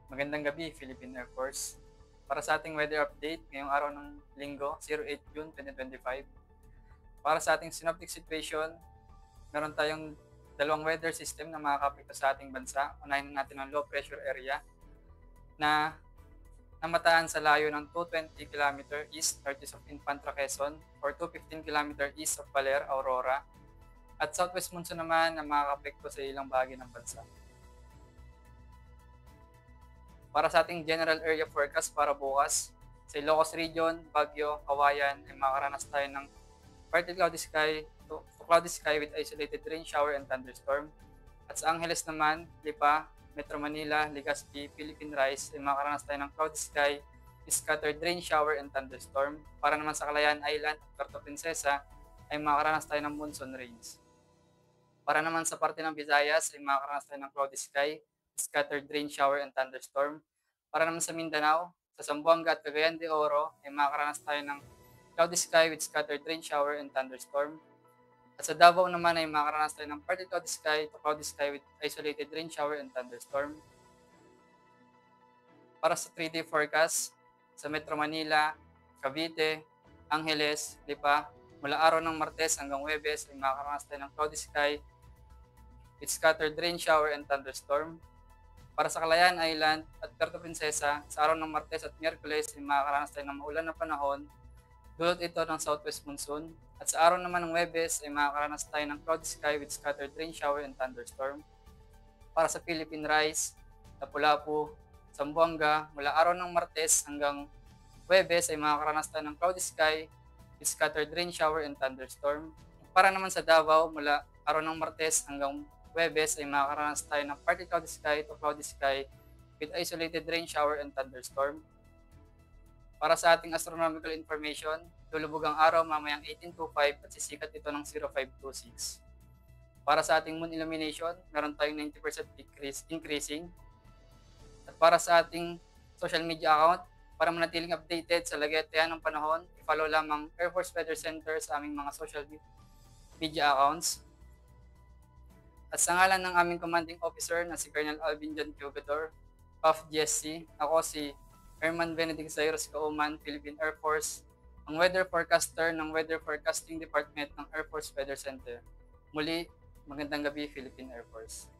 Magandang gabi, Philippine Air Force. Para sa ating weather update ngayong araw ng Linggo, 08 June 2025. Para sa ating synoptic situation, meron tayong dalawang weather system na makakapekto sa ating bansa. Unahin natin ang low pressure area na namataan sa layo ng 220 km east northeast of Infanta, Quezon or 215 km east of Baler, Aurora. At southwest monsoon naman na makakapekto sa ilang bahagi ng bansa. Para sa ating general area forecast para bukas, sa Ilocos Region, Baguio, Kawayan ay makaranas tayo ng partly cloudy sky to cloudy sky with isolated rain shower and thunderstorm. At sa Angeles naman, Lipa, Metro Manila, Legazpi, Philippine Rise ay makaranas tayo ng cloudy sky with scattered rain shower and thunderstorm. Para naman sa Calayan Island at Puerto Princesa ay makaranas tayo ng monsoon rains. Para naman sa parte ng Visayas ay makaranas tayo ng cloudy sky, scattered rain shower and thunderstorm. Para naman sa Mindanao, sa Zamboanga at Cagayan de Oro ay makaranas tayo ng cloudy sky with scattered rain shower and thunderstorm. At sa Davao naman ay makaranas tayo ng partly cloudy sky to cloudy sky with isolated rain shower and thunderstorm. Para sa 3-day forecast, sa Metro Manila, Cavite, Angeles, Lipa, mula araw ng Martes hanggang Huwebes ay makaranas tayo ng cloudy sky with scattered rain shower and thunderstorm. Para sa Calayan Island at Puerto Princesa, sa araw ng Martes at Miyerkules ay makakaranas tayo ng maulan na panahon, dulot ito ng southwest monsoon. At sa araw naman ng Huwebes ay makakaranas tayo ng cloudy sky with scattered rain shower and thunderstorm. Para sa Philippine Rise, Lapu-Lapu, Zamboanga, mula araw ng Martes hanggang Huwebes ay makakaranas tayo ng cloudy sky with scattered rain shower and thunderstorm. Para naman sa Davao, mula araw ng Martes hanggang Huwebes ay makakaranas tayo ng partly cloudy sky to cloudy sky with isolated rain shower and thunderstorm. Para sa ating astronomical information, lulubog ang araw mamayang 18:05 at sisikat ito ng 05:26. Para sa ating moon illumination, meron tayong 90% increasing. At para sa ating social media account, para manatiling updated sa lagay at tiyan ng panahon, i-follow lamang Air Force Weather Center sa aming mga social media accounts. At sa ngalan ng aming commanding officer na si Colonel Alvin John Piogador, PAF GSC, ako si Herman Benedict Zairos Kauman, Philippine Air Force, ang weather forecaster ng Weather Forecasting Department ng Air Force Weather Center. Muli, magandang gabi, Philippine Air Force.